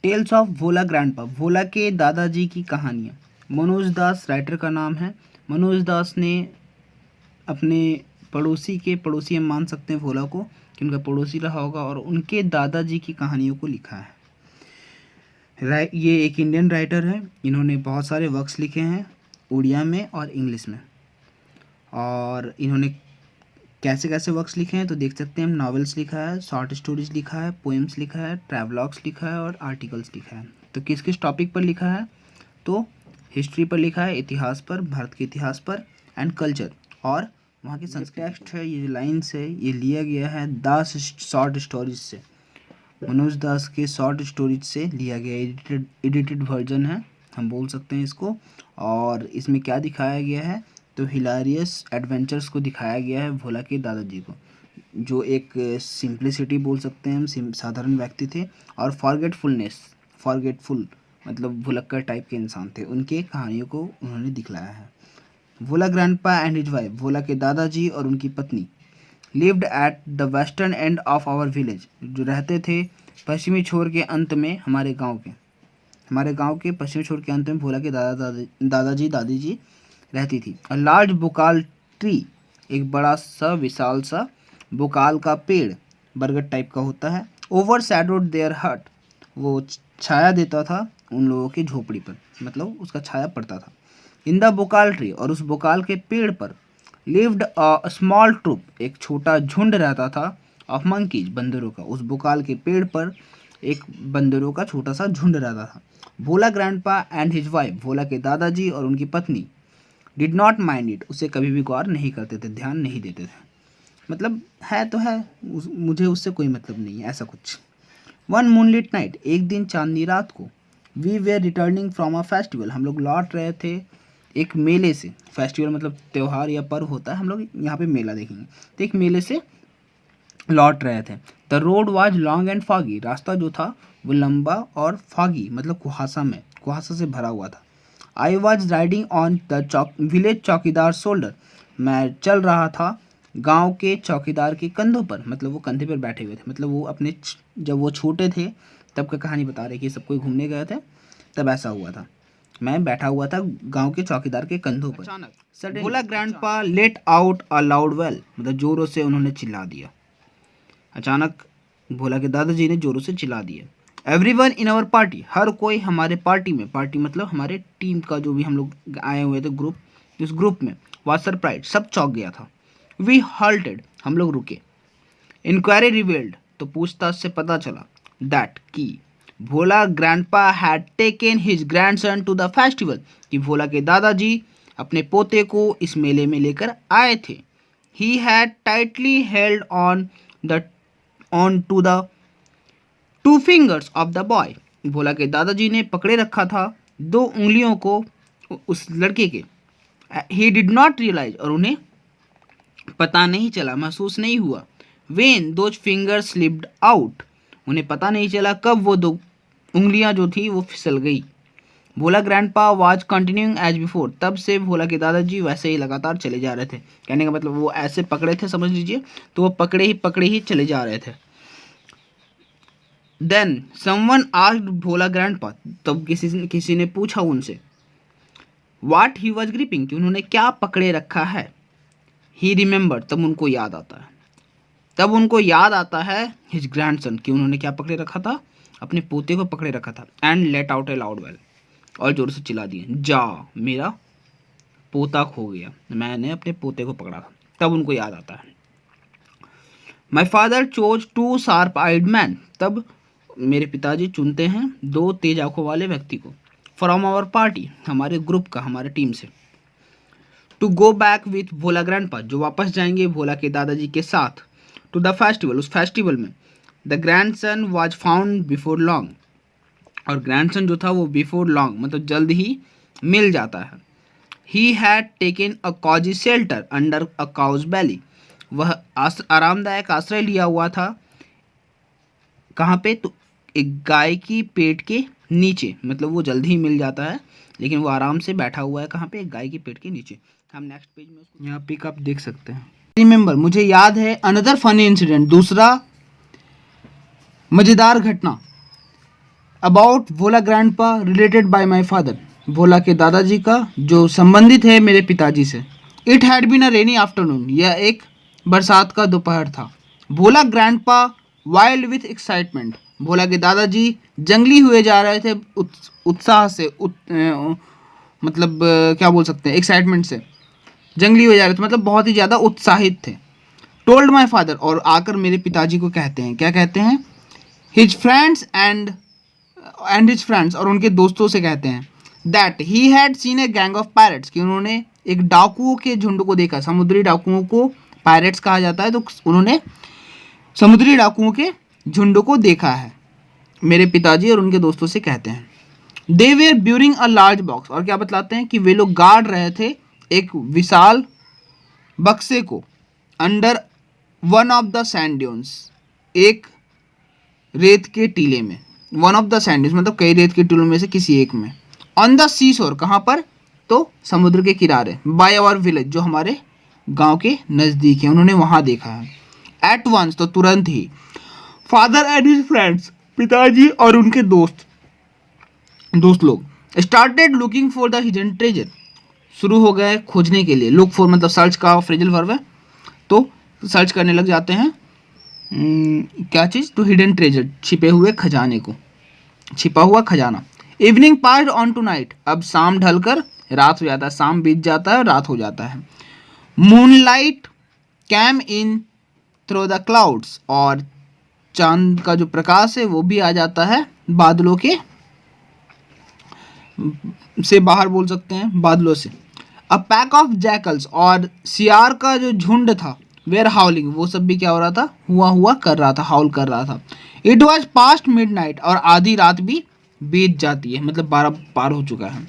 Tales of Bhola grandpa, भोला के दादाजी की कहानियाँ। मनोज दास राइटर का नाम है। मनोज दास ने अपने पड़ोसी के पड़ोसी, हम मान सकते हैं भोला को कि उनका पड़ोसी रहा होगा, और उनके दादाजी की कहानियों को लिखा है। ये एक इंडियन राइटर है। इन्होंने बहुत सारे वर्क्स लिखे हैं उड़िया में और इंग्लिश में। और इन्होंने कैसे कैसे वर्क्स लिखे हैं तो देख सकते हैं हम। नॉवेल्स लिखा है, शॉर्ट स्टोरीज लिखा है, पोएम्स लिखा है, ट्रैवलॉग्स लिखा है और आर्टिकल्स लिखा है। तो किस किस टॉपिक पर लिखा है तो हिस्ट्री पर लिखा है, इतिहास पर, भारत के इतिहास पर एंड कल्चर, और वहाँ की टेक्स्ट है, ये लाइन्स है, ये लिया गया है दास शॉर्ट स्टोरीज से। मनोज दास के शॉर्ट स्टोरीज से लिया गया एडिटेड वर्जन है, हम बोल सकते हैं इसको। और इसमें क्या दिखाया गया है तो हिलारियस एडवेंचर्स को दिखाया गया है भोला के दादाजी को, जो एक सिंप्लिसिटी बोल सकते हैं हम, साधारण व्यक्ति थे, और फॉरगेटफुल मतलब भुलक्कड़ टाइप के इंसान थे। उनके कहानियों को उन्होंने दिखलाया है। Bhola grandpa and his wife, Bhola के दादाजी और उनकी पत्नी, lived at the western end of our village, जो रहते थे पश्चिमी छोर के अंत में हमारे गांव के पश्चिमी छोर के अंत में भोला के दादाजी दादी जी रहती थी। अ लार्ज बुकाल ट्री, एक बड़ा सा विशाल सा बुकाल का पेड़, बरगद टाइप का होता है। ओवर शैडोड देयर हट, वो छाया देता था उन लोगों की झोपड़ी पर, मतलब उसका छाया पड़ता था। इन द बुकाल ट्री, और उस बुकाल के पेड़ पर लिव्ड अ स्मॉल ट्रूप, एक छोटा झुंड रहता था, ऑफ मंकीज, बंदरों का। उस बुकाल के पेड़ पर एक बंदरों का छोटा सा झुंड रहता था। Bhola grandpa and his wife, Bhola के दादाजी और उनकी पत्नी, डिड नॉट माइंड इट, उसे कभी भी गौर नहीं करते थे, ध्यान नहीं देते थे, मतलब है तो है, मुझे उससे कोई मतलब नहीं है, ऐसा कुछ। वन मूनलिट नाइट, एक दिन चांदनी रात को, we were returning from a festival, हम लोग लौट रहे थे एक मेले से। फेस्टिवल मतलब त्यौहार या पर्व होता है, हम लोग यहाँ पे मेला देखेंगे। तो एक मेले से लौट रहे थे। The road was long and foggy, रास्ता जो था वो लंबा और फॉगी मतलब कुहासा से भरा हुआ था। I was riding on the village चौकीदार शोल्डर, मैं चल रहा था गांव के चौकीदार के कंधों पर, मतलब वो कंधे पर बैठे हुए थे, मतलब वो अपने जब वो छोटे थे तब का कहानी बता रहे कि सब कोई घूमने गए थे तब ऐसा हुआ था। मैं बैठा हुआ था गांव के चौकीदार के कंधों पर। अचानक Bhola grandpa let out a loud wail, मतलब जोरों से उन्होंने चिल्ला दिया। अचानक भोला के दादाजी ने जोरों से चिल्ला दिया। एवरीवन इन आवर पार्टी, हर कोई हमारे पार्टी में, पार्टी मतलब हमारे टीम का जो भी हम लोग आए हुए थे ग्रुप, उस ग्रुप में वाज सरप्राइज, सब चौंक गया था। वी हॉल्टेड, हम लोग रुके। इंक्वायरी रिवील्ड, तो पूछताछ से पता चला, दैट की Bhola grandpa had taken his grandson to the festival, कि भोला के दादाजी अपने पोते को इस मेले में लेकर आए थे। He had tightly held on to the two fingers of the boy, Bhola के दादाजी ने पकड़े रखा था दो उंगलियों को उस लड़के के। ही डिड नॉट रियलाइज, और उन्हें पता नहीं चला, महसूस नहीं हुआ। When those fingers slipped out, उन्हें पता नहीं चला कब वो दो उंगलियां जो थी वो फिसल गई। Bhola grandpa was continuing as before, तब से भोला के दादाजी वैसे ही लगातार चले जा रहे थे। कहने का मतलब वो ऐसे पकड़े थे, समझ लीजिए, तो वो पकड़े ही चले जा रहे थे। देन समवन आस्क्ड भोला ग्रैंडपा, तब किसी ने पूछा उनसे, व्हाट ही वाज ग्रिपिंग, कि उन्होंने क्या पकड़े रखा है। ही रिमेंबर, तब उनको याद आता है हिज ग्रैंडसन, कि उन्होंने क्या पकड़े रखा था, अपने पोते को पकड़े रखा था। And let out A loud well, और जोर से चिल्ला दिए, जा मेरा पोता खो गया, मैंने अपने पोते को पकड़ा था, तब उनको याद आता है। My father chose to sharp eyed man, तब मेरे पिताजी चुनते हैं दो तेज आंखों वाले व्यक्ति को, फ्रॉम आवर पार्टी, हमारे ग्रुप का, हमारे टीम से, to go back with Bhola grandpa, जो वापस जाएंगे भोला के दादाजी के साथ, टू द फेस्टिवल, उस फेस्टिवल में। The grandson was found before long, और ग्रैंडसन जो था वो बिफोर लॉन्ग मतलब जल्द ही मिल जाता है। He had taken a cosy shelter under a cow's belly, वह आरामदायक आश्रय लिया हुआ था, कहाँ पे, तो एक गाय की पेट के नीचे, मतलब वो जल्द ही मिल जाता है, लेकिन वो आराम से बैठा हुआ है कहाँ पे, एक गाय की पेट के नीचे। हम नेक्स्ट पेज में उसको यहाँ पिक आप देख सकते हैं। रिमेंबर, मुझे याद है, अनदर फनी इंसिडेंट, दूसरा मजेदार घटना। About Bhola grandpa related by my father, Bhola के दादाजी का जो संबंधित है मेरे पिताजी से। It had been a rainy afternoon, यह एक बरसात का दोपहर था। Bhola grandpa wild with excitement, Bhola के दादाजी जंगली हुए जा रहे थे उत्साह से, मतलब क्या बोल सकते हैं, एक्साइटमेंट से जंगली हुए जा रहे थे, मतलब बहुत ही ज़्यादा उत्साहित थे। टोल्ड माई फादर, और आकर मेरे पिताजी को कहते हैं, क्या कहते हैं, his friends and his friends, और उनके दोस्तों से कहते हैं, that he had seen a gang of pirates, कि उन्होंने एक डाकुओं के झुंड को देखा। समुद्री डाकुओं को पायरेट्स कहा जाता है, तो उन्होंने समुद्री डाकुओं के झुंड को देखा है। मेरे पिताजी और उनके दोस्तों से कहते हैं, they were burying a large box, और क्या बतलाते हैं कि वे लोग गाड़ रहे थे एक विशाल बक्से को, under one of the sand dunes, एक रेत के टीले में। One of the sand dunes मतलब कई रेत के टीलों में से किसी एक में। ऑन द सी शोर, कहाँ पर, तो समुद्र के किनारे। बाय आवर विलेज, जो हमारे गांव के नज़दीक है, उन्होंने वहाँ देखा है। एट वंस, तो तुरंत ही। फादर एंड हिज फ्रेंड्स, पिताजी और उनके दोस्त लोग started looking for the hidden treasure, शुरू हो गए खोजने के लिए। लुक फॉर मतलब सर्च का फ्रेजल वर्ब है, तो सर्च करने लग जाते हैं क्या चीज़, टू हिडन ट्रेजर, छिपे हुए खजाने को, छिपा हुआ खजाना। Evening passed on to night, अब शाम ढलकर रात हो जाता है, शाम बीत जाता है और रात हो जाता है। Moonlight came in through the clouds, और चांद का जो प्रकाश है वो भी आ जाता है बादलों के से बाहर, बोल सकते हैं बादलों से। अ पैक ऑफ जैकल्स, और सियार का जो झुंड था, वेयर हाउलिंग, वो सब भी क्या हो रहा था, हुआ कर रहा था, हाउल कर रहा था। इट वॉज पास्ट मिडनाइट, और आधी रात भी बीत जाती है, मतलब 12 पार हो चुका है।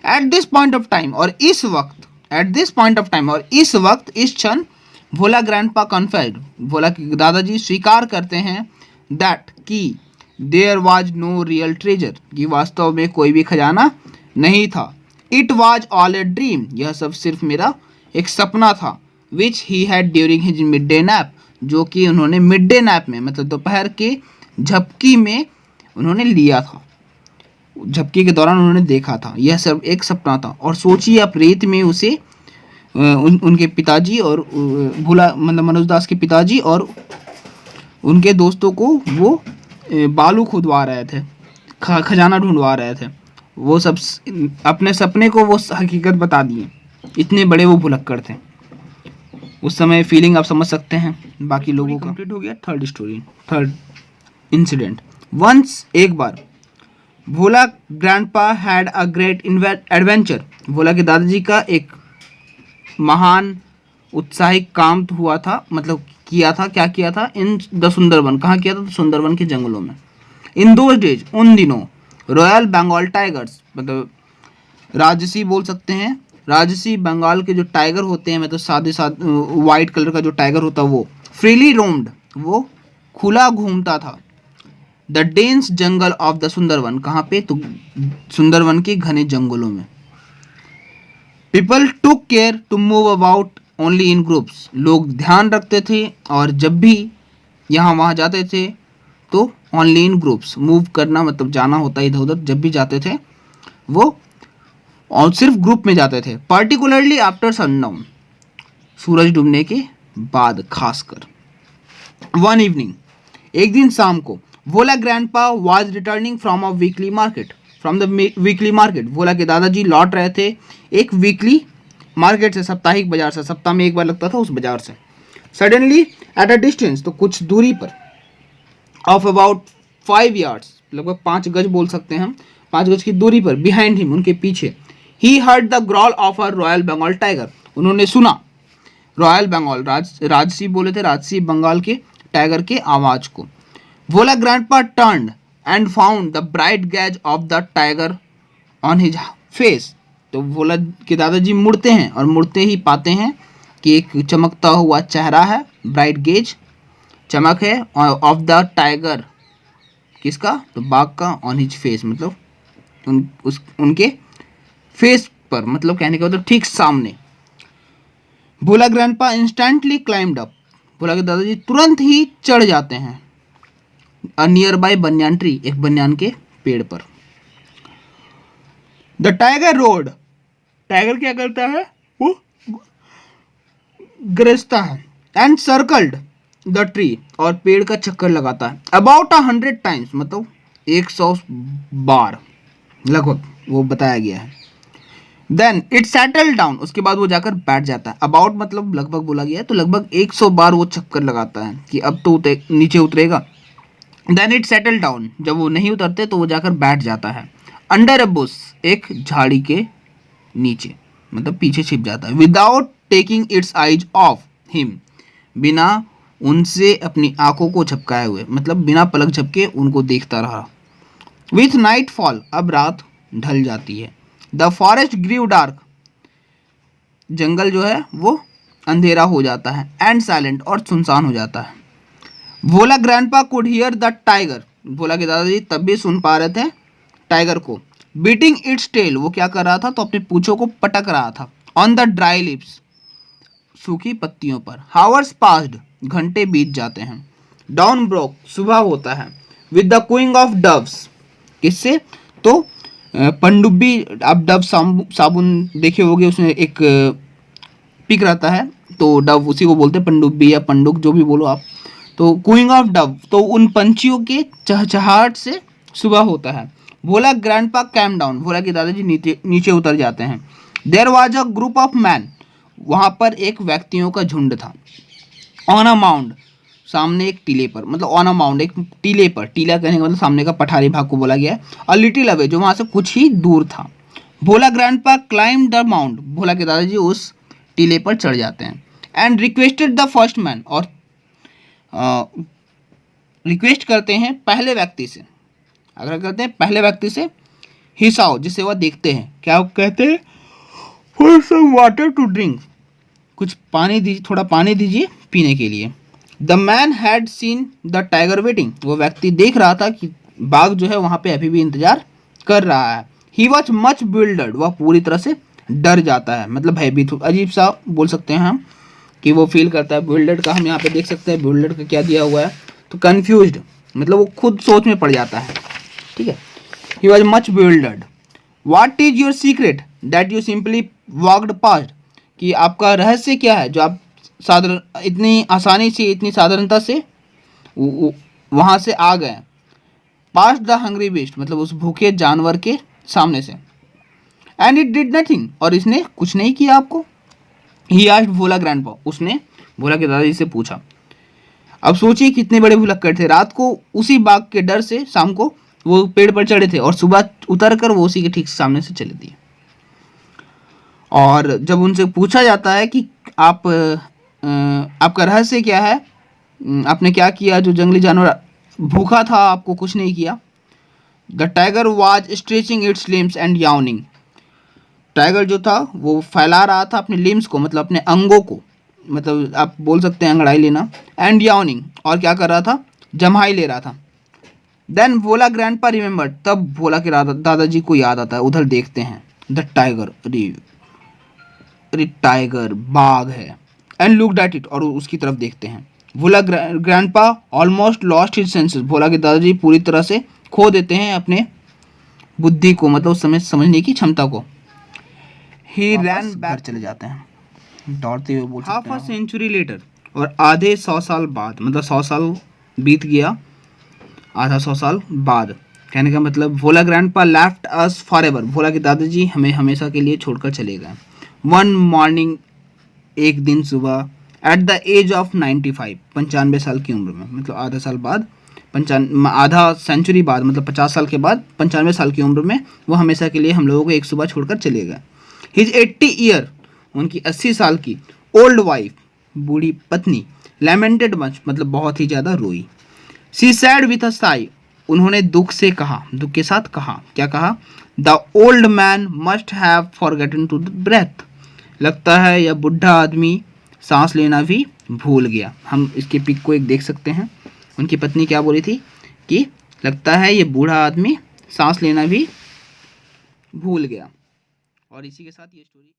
At this point of time, और इस वक्त, at this point of time, और इस वक्त, इस क्षण, भोला ग्रैंडपा कन्फेस्ड, भोला के दादाजी स्वीकार करते हैं, दैट कि there was no real treasure, कि वास्तव में कोई भी खजाना नहीं था। It was all a dream, यह सब सिर्फ मेरा एक सपना था। Which he had during his midday nap, जो कि उन्होंने मिड डे नैप में, मतलब दोपहर के झपकी में उन्होंने लिया था, झपकी के दौरान उन्होंने देखा था। यह सब एक सपना था। और सोचिए आप, रेत में उसे उनके पिताजी और भोला मतलब मनोज दास के पिताजी और उनके दोस्तों को वो बालू खुदवा रहे थे, खजाना ढूंढवा रहे थे। वो सब अपने सपने को वो हकीकत बता दिए, इतने बड़े वो भुलक्कड़ थे। उस समय फीलिंग आप समझ सकते हैं बाकी लोगों का। कंप्लीट हो गया third story, third incident. Once, एक बार, Bhola grandpa had a great adventure, Bhola के दादाजी का एक महान उत्साहिक काम हुआ था, मतलब किया था, क्या किया था, इन द सुंदरवन, कहाँ किया था, तो सुंदरवन के जंगलों में। इन दोज डेज, उन दिनों, रॉयल बंगाल टाइगर्स, मतलब राजसी बोल सकते हैं, राजसी बंगाल के जो टाइगर होते हैं, मतलब सादे वाइट कलर का जो टाइगर होता है वो फ्रीली रोम्ड, वो खुला घूमता था। The dense jungle of the Sundarban, कहाँ पे, तो सुंदरवन के घने जंगलों में। People took care to move about only in groups, लोग ध्यान रखते थे और जब भी यहाँ वहाँ जाते थे तो ओनली इन ग्रुप्स, मूव करना मतलब जाना होता है इधर उधर, जब भी जाते थे वो और सिर्फ ग्रुप में जाते थे। पर्टिकुलरली आफ्टर सनडाउन, सूरज डूबने के बाद खासकर। वन इवनिंग, एक दिन शाम को, Bhola grandpa was returning from a weekly market, from the weekly market, Bhola के दादाजी लौट रहे थे एक वीकली मार्केट से, साप्ताहिक बाजार से, सप्ताह में एक बार लगता था उस बाजार से। सडनली एट अ डिस्टेंस, तो कुछ दूरी पर, ऑफ अबाउट 5 yards, लगभग 5 गज बोल सकते हैं हम, 5 गज की दूरी पर, बिहाइंड हिम, उनके पीछे, he heard the growl of a royal Bengal tiger, उन्होंने सुना रॉयल बंगाल, राजसी बोले थे, राजसी बंगाल के टाइगर के आवाज को। Bhola grandpa turned and found the bright gaze of the tiger on his face, तो भोला के दादाजी मुड़ते हैं और मुड़ते ही पाते हैं कि एक चमकता हुआ चेहरा है, ब्राइट गेज, चमक है, ऑफ द टाइगर, किसका, तो बाघ का, ऑन हिज फेस मतलब उनके फेस पर, मतलब कहने का मतलब ठीक सामने। भोला ग्रैंडपा इंस्टेंटली क्लाइम्ड अप, भोला के दादाजी तुरंत ही चढ़ जाते हैं। अ नियर बाय बनियान ट्री, एक बनियान के पेड़ पर। द टाइगर रोड, टाइगर क्या करता है, वो गरजता है। एंड सर्कल्ड द ट्री, और पेड़ का चक्कर लगाता है। अबाउट 100 टाइम्स, मतलब 100 बार लगभग वो बताया गया है। देन इट सेटल डाउन, उसके बाद वो जाकर बैठ जाता है। अबाउट मतलब लगभग बोला गया है, तो लगभग 100 बार वो चक्कर लगाता है कि अब तो नीचे उतरेगा। देन इट सेटल डाउन, जब वो नहीं उतरते तो वो जाकर बैठ जाता है। अंडर अ बुश, एक झाड़ी के नीचे, मतलब पीछे छिप जाता है। Without taking it's eyes of him, बिना उनसे अपनी आंखों को झपकाए हुए, मतलब बिना पलक झपके उनको देखता रहा। विथ नाइट फॉल, अब रात ढल जाती है। द फॉरेस्ट ग्रीव डार्क, जंगल जो है वो अंधेरा हो जाता है। एंड साइलेंट, और सुनसान हो जाता है। Bhola grandpa could hear the tiger, Bhola के दादाजी तब भी सुन पा रहे थे टाइगर को। बीटिंग इट्स टेल, वो क्या कर रहा था, तो अपने पूंछों को पटक रहा था। ऑन द ड्राई लिप्स, सूखी पत्तियों पर। हावर्स पास्ड, घंटे बीत जाते हैं। डाउन ब्रोक, सुबह होता है। With the Qing of doves, किससे, तो पनडुब्बी, आप डव साबुन देखे होगे, उसमें एक पिक रहता है, तो डव उसी को बोलते हैं, पनडुब्बी या पंडुक जो भी बोलो आप। तो क्विंग ऑफ डव, तो उन पंछियों के चहचहाहट से सुबह होता है। Bhola grandpa came down, Bhola के दादाजी नीचे उतर जाते हैं। There was a group of man, वहाँ पर एक व्यक्तियों का झुंड था। ऑन अ माउंड, सामने एक टीले पर, मतलब ऑन अ माउंड, एक टीले पर, टीला कहने का मतलब सामने का पठारी भाग को बोला गया है। अ लिटिल अवे, जो वहाँ से कुछ ही दूर था। Bhola grandpa climb the mound, भोला के दादाजी उस टीले पर चढ़ जाते हैं। And requested the first man, और रिक्वेस्ट करते हैं पहले व्यक्ति से, अगर करते हैं पहले व्यक्ति से, हिसाओ, जिसे वह देखते हैं, क्या कहते हैं, for some water to drink, कुछ पानी दीजिए, थोड़ा पानी दीजिए पीने के लिए। The man had seen the tiger waiting, वो व्यक्ति देख रहा था कि बाघ जो है वहाँ पे अभी भी इंतजार कर रहा है। ही वॉज मच बिल्डर्ड, वह पूरी तरह से डर जाता है, मतलब भयभीत, अजीब सा बोल सकते हैं हम कि वो फील करता है। बिल्डर्ड का हम यहाँ पे देख सकते हैं, बिल्डर्ड का क्या दिया हुआ है, तो कन्फ्यूज्ड, मतलब वो खुद सोच में पड़ जाता है, ठीक है। He was much bewildered. What is your secret that you simply walked past, कि आपका रहस्य क्या है जो आप साधारण इतनी आसानी से, इतनी साधारणता से वहाँ से आ गए। पास द हंग्री बीस्ट, मतलब उस भूखे जानवर के सामने से। एंड इट डिड नथिंग, और इसने कुछ नहीं किया आपको। ही आस्क्ड भोला ग्रैंडपा, उसने भोला के दादाजी से पूछा। अब सोचिए कितने बड़े भुलक्कड़ थे, रात को उसी बाघ के डर से शाम को वो पेड़ पर चढ़े थे, और सुबह उतर कर वो उसी के ठीक सामने से चले दिए। और जब उनसे पूछा जाता है कि आपका रहस्य क्या है, आपने क्या किया, जो जंगली जानवर भूखा था आपको कुछ नहीं किया। The tiger was stretching its limbs and yawning, tiger जो था वो फैला रहा था अपने लिम्स को, मतलब अपने अंगों को, मतलब आप बोल सकते हैं अंगड़ाई लेना। एंड याउनिंग, और क्या कर रहा था, जम्हाई ले रहा था। देन भोला ग्रैंडपा रिमेंबर्ड, तब भोला के दादाजी को याद आता है, उधर देखते हैं। द टाइगर, अरे टाइगर, बाघ है। एंड लुक्ड एट इट, और उसकी तरफ देखते हैं। Bhola grandpa almost lost his senses, Bhola के दादाजी पूरी तरह से खो देते हैं अपने बुद्धि को, मतलब समझने की क्षमता को। ही रैन बैक, चले जाते हैं दौड़ते हुए, बोल सकते हैं। हाफ अ सेंचुरी लेटर, और आधे 100 साल बाद, मतलब 100 साल बीत गया, आधा 100 साल बाद, कहने का मतलब Bhola grandpa left us for ever, Bhola के दादाजी हमें हमेशा के लिए छोड़कर चले गए। वन मॉर्निंग, एक दिन सुबह, एट द एज ऑफ 95, 95 साल की उम्र में, मतलब आधा साल बाद, आधा सेंचुरी बाद, मतलब 50 साल के बाद 95 साल की उम्र में वो हमेशा के लिए हम लोगों को एक सुबह छोड़कर चले गए। हिज 80 ईयर, उनकी 80 साल की ओल्ड वाइफ, बूढ़ी पत्नी, लैमेंटेड मच, मतलब बहुत ही ज़्यादा रोई। She said with a Sai, उन्होंने दुख से कहा, दुख के साथ कहा, क्या कहा, the old man must have forgotten to the breath, लगता है यह बुढ़ा आदमी सांस लेना भी भूल गया। हम इसके पिक को एक देख सकते हैं, उनकी पत्नी क्या बोली थी कि लगता है ये बूढ़ा आदमी सांस लेना भी भूल गया। और इसी के साथ ये स्टोरी